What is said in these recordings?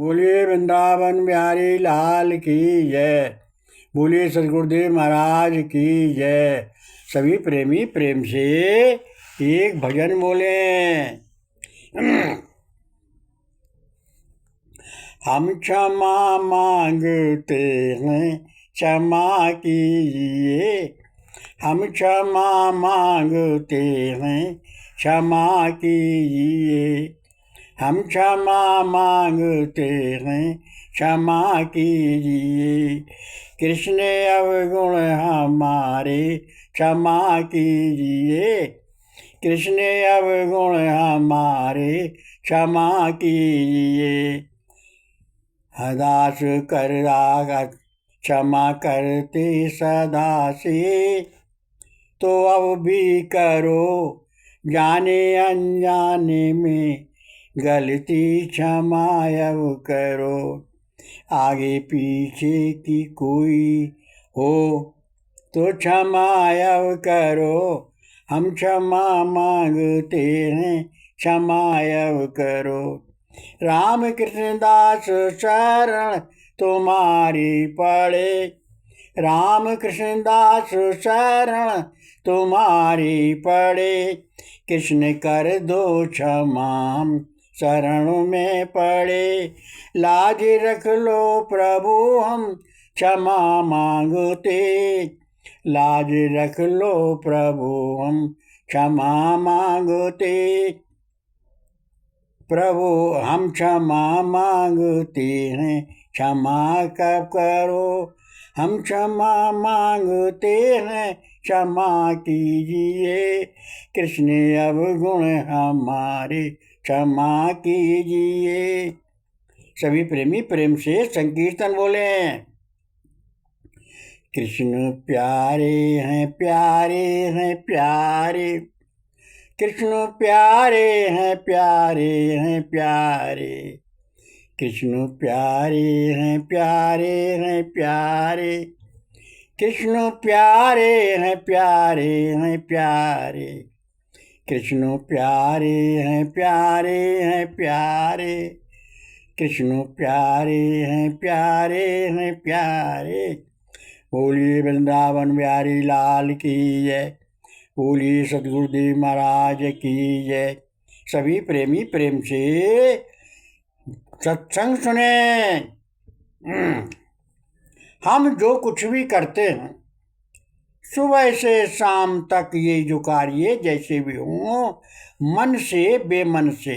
बोलिए वृंदावन बिहारी लाल की जय। बोलिए सदगुरुदेव महाराज की जय। सभी प्रेमी प्रेम से एक भजन बोले। हम क्षमा मांगते हैं, क्षमा कीजिए। हम क्षमा मांगते हैं, क्षमा कीजिए। हम क्षमा मांगते हैं, क्षमा कीजिए। कृष्ण अवगुण हमारे, क्षमा कीजिए। कृष्ण अवगुण हमारे, क्षमा कीजिए। हदास कर राग क्षमा करते सदा से, तो अब भी करो जाने अनजाने में गलती क्षमा अब करो। आगे पीछे की कोई हो तो क्षमा अब करो। हम क्षमा मांगते हैं, क्षमा अब करो। राम कृष्ण दास शरण तुम्हारी पड़े। राम कृष्ण दास शरण तुम्हारी पड़े। कृष्ण कर दो क्षमा शरण में पड़े। लाज रख लो प्रभु हम क्षमा मांगते। लाज रख लो प्रभु हम क्षमा मांगते। प्रभु हम क्षमा मांगते हैं, क्षमा कब करो। हम क्षमा मांगते हैं, क्षमा कीजिए। कृष्ण अवगुण हमारे, क्षमा कीजिए। सभी प्रेमी प्रेम से संकीर्तन बोले। कृष्ण प्यारे हैं, प्यारे हैं, प्यारे। कृष्ण प्यारे हैं, प्यारे हैं, प्यारे। कृष्ण प्यारे हैं, प्यारे हैं, प्यारे। कृष्ण प्यारे हैं, प्यारे हैं, प्यारे। कृष्ण प्यारे हैं, प्यारे हैं, प्यारे। कृष्ण प्यारे हैं, प्यारे हैं, प्यारे। बोलिए वृंदावन बिहारी लाल की जय। बोलिए सदगुरुदेव महाराज की जय। सभी प्रेमी प्रेम से सत्संग सुने। हम जो कुछ भी करते हैं, सुबह से शाम तक ये जो कार्य जैसे भी हों, मन से बेमन से,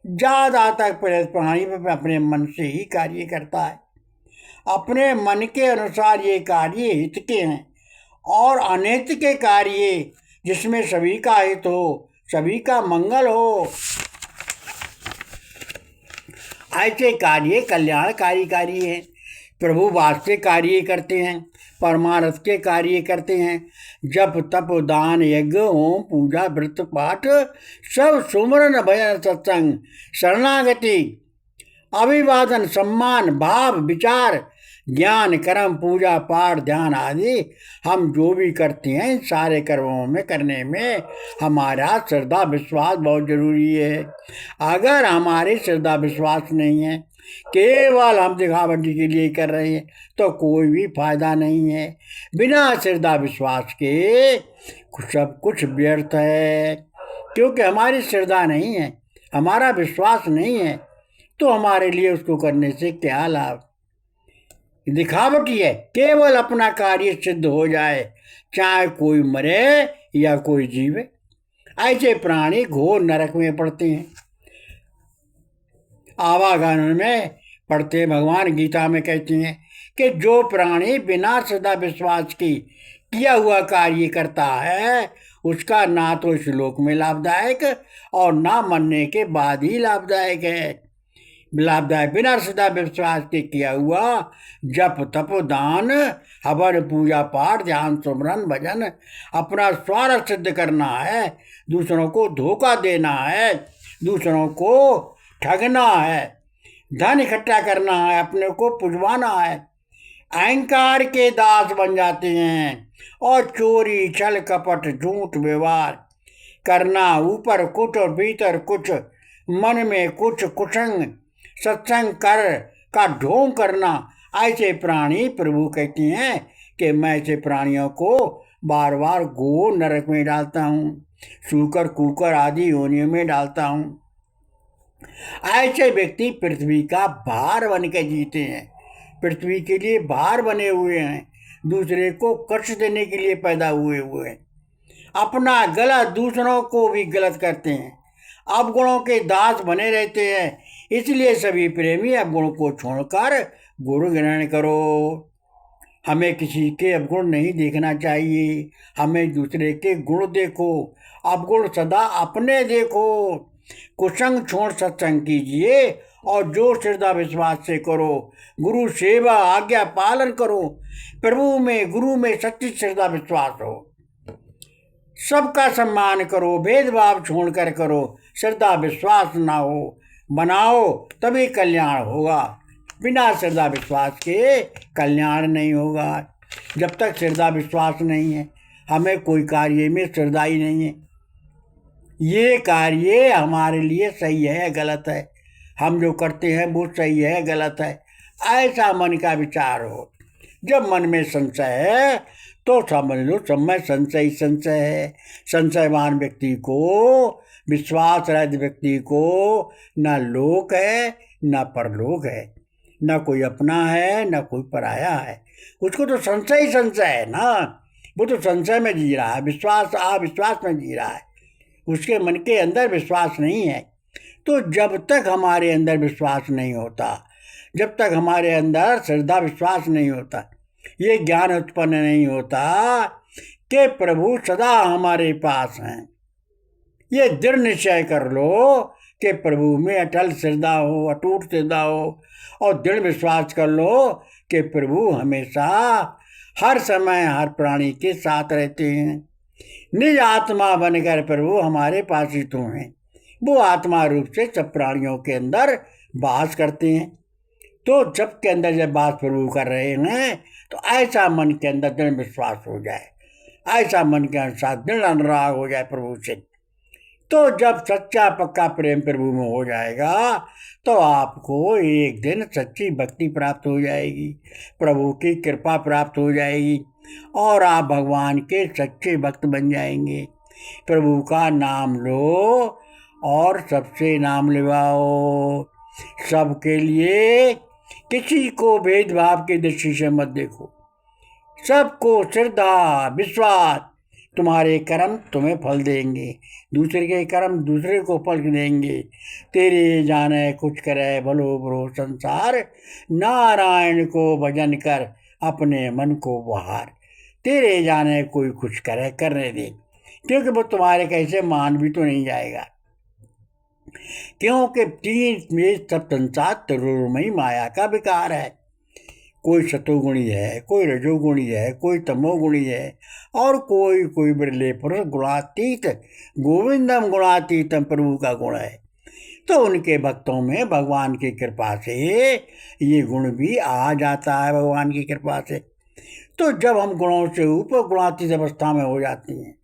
ज़्यादातर प्राणी अपने मन से ही कार्य करता है। अपने मन के अनुसार ये कार्य हित के हैं, और अनित के कार्य जिसमें सभी का हित हो, सभी का मंगल हो, ऐसे कार्य कल्याणकारी कार्य हैं। प्रभु वास्ते कार्य करते हैं, परमार्थ के कार्य करते हैं। जप तप दान यज्ञ होम पूजा व्रत पाठ सब सुमरन भजन सत्संग शरणागति अभिवादन सम्मान भाव विचार ज्ञान कर्म पूजा पाठ ध्यान आदि हम जो भी करते हैं, सारे कर्मों में करने में हमारा श्रद्धा विश्वास बहुत जरूरी है। अगर हमारे श्रद्धा विश्वास नहीं है, केवल हम दिखावटी के लिए कर रहे हैं, तो कोई भी फायदा नहीं है। बिना श्रद्धा विश्वास के सब कुछ व्यर्थ है। क्योंकि हमारी श्रद्धा नहीं है, हमारा विश्वास नहीं है, तो हमारे लिए उसको करने से क्या लाभ। दिखावटी है, केवल अपना कार्य सिद्ध हो जाए, चाहे कोई मरे या कोई जीवे। ऐसे प्राणी घोर नरक में पड़ते हैं। आवागमन में पढ़ते भगवान गीता में कहते हैं कि जो प्राणी बिना श्रद्धा विश्वास की किया हुआ कार्य करता है, उसका ना तो इस लोक में लाभदायक और ना मरने के बाद ही लाभदायक है। लाभदायक बिना श्रद्धा विश्वास के किया हुआ जप तप दान हवन पूजा पाठ ध्यान सुमरन भजन अपना स्वार्थ सिद्ध करना है, दूसरों को धोखा देना है, दूसरों को ठगना है, धन इकट्ठा करना है, अपने को पुजवाना है। अहंकार के दास बन जाते हैं और चोरी छल कपट झूठ व्यवहार करना, ऊपर कुछ और भीतर कुछ, मन में कुछ कुसंग सत्संग कर का ढोंग करना, ऐसे प्राणी प्रभु कहते हैं कि मैं ऐसे प्राणियों को बार बार गो नरक में डालता हूँ, सूकर कुकर आदि योनियों में डालता हूँ। ऐसे व्यक्ति पृथ्वी का भार बन के जीते हैं, पृथ्वी के लिए भार बने हुए हैं, दूसरे को कष्ट देने के लिए पैदा हुए हैं, अपना गलत दूसरों को भी गलत करते हैं, अवगुणों के दास बने रहते हैं। इसलिए सभी प्रेमी अवगुण को छोड़कर गुण ग्रहण करो। हमें किसी के अवगुण नहीं देखना चाहिए, हमें दूसरे के गुण देखो, अवगुण सदा अपने देखो। कुसंग छोड़ सत्संग कीजिए और जो श्रद्धा विश्वास से करो, गुरु सेवा आज्ञा पालन करो, प्रभु में गुरु में सच्ची श्रद्धा विश्वास हो, सबका सम्मान करो, भेदभाव छोड़कर करो, श्रद्धा विश्वास ना हो बनाओ तभी कल्याण होगा, बिना श्रद्धा विश्वास के कल्याण नहीं होगा। जब तक श्रद्धा विश्वास नहीं है, हमें कोई कार्य में श्रद्धा ही नहीं है, ये कार्य हमारे लिए सही है गलत है, हम जो करते हैं वो सही है गलत है, ऐसा मन का विचार हो। जब मन में संशय है तो समझ लो सब में संशय ही संशय है। संशयवान व्यक्ति को, विश्वास रहित व्यक्ति को न लोक है न परलोक है, न कोई अपना है न कोई पराया है, उसको तो संशय ही संशय है ना। वो तो संशय में जी रहा है, विश्वास अविश्वास में जी रहा है, उसके मन के अंदर विश्वास नहीं है। तो जब तक हमारे अंदर विश्वास नहीं होता, जब तक हमारे अंदर श्रद्धा विश्वास नहीं होता, ये ज्ञान उत्पन्न नहीं होता कि प्रभु सदा हमारे पास हैं, ये दृढ़ निश्चय कर लो कि प्रभु में अटल श्रद्धा हो, अटूट श्रद्धा हो, और दृढ़ विश्वास कर लो कि प्रभु हमेशा हर समय हर प्राणी के साथ रहते हैं। निज आत्मा बनकर प्रभु हमारे पास ही तो हैं, वो आत्मा रूप से सब प्राणियों के अंदर वास करते हैं। तो जब के अंदर जब वास प्रभु कर रहे हैं तो ऐसा मन के अंदर दृढ़ विश्वास हो जाए, ऐसा मन के अनुसार दृढ़ अनुराग हो जाए प्रभु से, तो जब सच्चा पक्का प्रेम प्रभु में हो जाएगा तो आपको एक दिन सच्ची भक्ति प्राप्त हो जाएगी, प्रभु की कृपा प्राप्त हो जाएगी और आप भगवान के सच्चे भक्त बन जाएंगे। प्रभु का नाम लो और सबसे नाम लिवाओ, सबके लिए, किसी को भेदभाव की दृष्टि से मत देखो, सबको श्रद्धा विश्वास, तुम्हारे कर्म तुम्हें फल देंगे, दूसरे के कर्म दूसरे को फल देंगे। तेरे जाने कुछ करे भलो बुरो संसार, नारायण को भजन कर अपने मन को बहार। तेरे जाने कोई कुछ करे करने दे, क्योंकि वो तुम्हारे कैसे मान भी तो नहीं जाएगा, क्योंकि तीन में सब संसार तरुणमयी माया का विकार है। कोई सतोगुणी है, कोई रजोगुणी है, कोई तमोगुणी है, और कोई बिरले पुरुष गुणातीत, गोविंदम गुणातीतम प्रभु का गुण है। तो उनके भक्तों में भगवान की कृपा से ये गुण भी आ जाता है, भगवान की कृपा से। तो जब हम गुणों से ऊपर गुणातीत अवस्था में हो जाती हैं,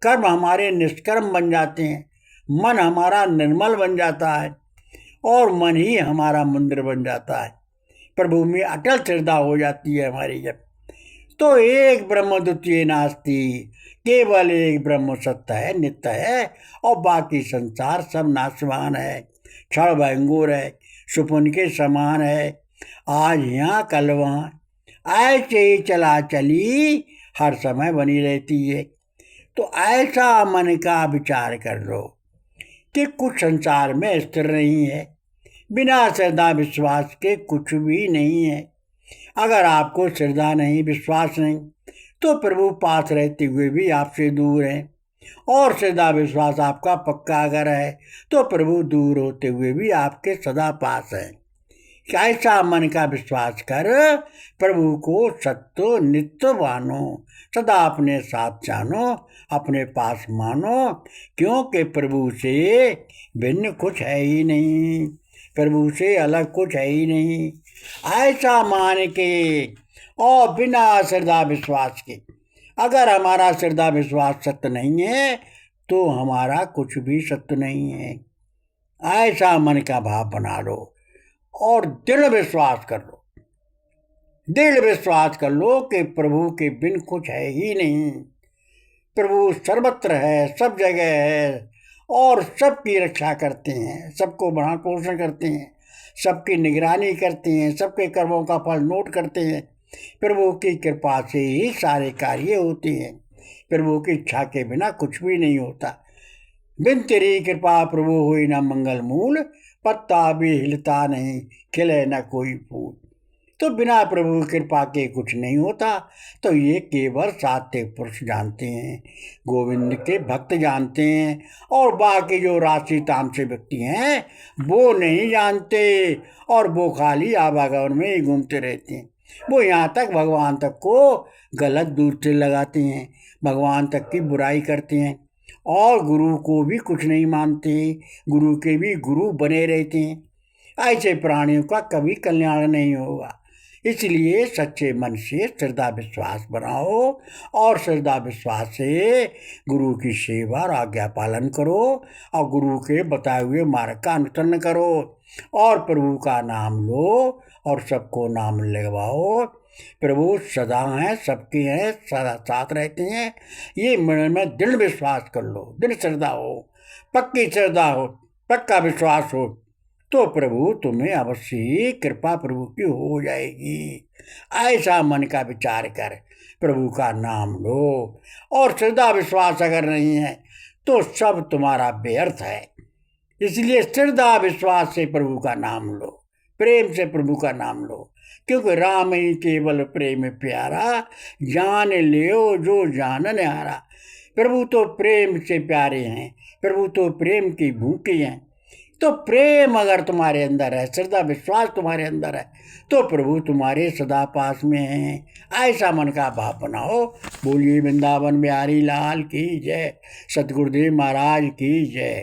कर्म हमारे निष्कर्म बन जाते हैं, मन हमारा निर्मल बन जाता है और मन ही हमारा मंदिर बन जाता है, प्रभु में अटल श्रद्धा हो जाती है हमारी जब, तो एक ब्रह्म द्वितीय नास्ति, केवल एक ब्रह्म सत्य है, नित्य है, और बाकी संसार सब नाशवान है, क्षण भंगुर है, सुपुन के समान है, आज यहाँ कल वहाँ, ऐसे ही चला चली हर समय बनी रहती है। तो ऐसा मन का विचार कर लो कि कुछ संसार में स्थिर नहीं है, बिना श्रद्धा विश्वास के कुछ भी नहीं है। अगर आपको श्रद्धा नहीं विश्वास नहीं तो प्रभु पास रहते हुए भी आपसे दूर हैं, और श्रद्धा विश्वास आपका पक्का अगर है तो प्रभु दूर होते हुए भी आपके सदा पास है। ऐसा मन का विश्वास कर प्रभु को सत्य नित्य मानो, सदा अपने साथ जानो, अपने पास मानो, क्योंकि प्रभु से भिन्न कुछ है ही नहीं, प्रभु से अलग कुछ है ही नहीं। ऐसा मान के और बिना श्रद्धा विश्वास के, अगर हमारा श्रद्धा विश्वास सत्य नहीं है तो हमारा कुछ भी सत्य नहीं है। ऐसा मन का भाव बना लो और दृढ़ विश्वास कर लो, दृढ़ विश्वास कर लो कि प्रभु के बिन कुछ है ही नहीं। प्रभु सर्वत्र है, सब जगह है और सबकी रक्षा करते हैं, सबको भरण पोषण करते हैं, सबकी निगरानी करते हैं, सबके कर्मों का फल नोट करते हैं। प्रभु की कृपा से ही सारे कार्य होते हैं। प्रभु की इच्छा के बिना कुछ भी नहीं होता। बिन तेरी कृपा प्रभु हुई न मंगल मूल, पत्ता भी हिलता नहीं, खिले न कोई फूल। तो बिना प्रभु की कृपा के कुछ नहीं होता। तो ये केवल सात्विक पुरुष जानते हैं, गोविंद के भक्त जानते हैं, और बाकी जो राशि तामसी व्यक्ति हैं वो नहीं जानते, और वो खाली आवागमन में ही घूमते रहते हैं। वो यहाँ तक भगवान तक को गलत दूर से लगाते हैं, भगवान तक की बुराई करते हैं, और गुरु को भी कुछ नहीं मानते, गुरु के भी गुरु बने रहते हैं। ऐसे प्राणियों का कभी कल्याण नहीं होगा। इसलिए सच्चे मन से श्रद्धा विश्वास बनाओ, और श्रद्धा विश्वास से गुरु की सेवा और आज्ञा पालन करो, और गुरु के बताए हुए मार्ग का अनुसरण करो, और प्रभु का नाम लो और सबको नाम लगवाओ। प्रभु सदा हैं, सबके हैं, सदा साथ रहते हैं। ये मन में दृढ़ विश्वास कर लो, दृढ़ श्रद्धा हो, पक्की श्रद्धा हो, पक्का विश्वास हो, तो प्रभु तुम्हें अवश्य ही कृपा प्रभु की हो जाएगी। ऐसा मन का विचार कर प्रभु का नाम लो, और श्रद्धा विश्वास अगर नहीं है तो सब तुम्हारा व्यर्थ है। इसलिए श्रद्धा विश्वास से प्रभु का नाम लो, प्रेम से प्रभु का नाम लो, क्योंकि राम ही केवल प्रेम प्यारा, जान लियो जो जानन हारा। प्रभु तो प्रेम से प्यारे हैं, प्रभु तो प्रेम की भूखी हैं। तो प्रेम अगर तुम्हारे अंदर है, श्रद्धा विश्वास तुम्हारे अंदर है, तो प्रभु तुम्हारे सदा पास में हैं। ऐसा मन का भाव बनाओ। बोलिए वृंदावन बिहारी लाल की जय, सतगुरुदेव महाराज की जय।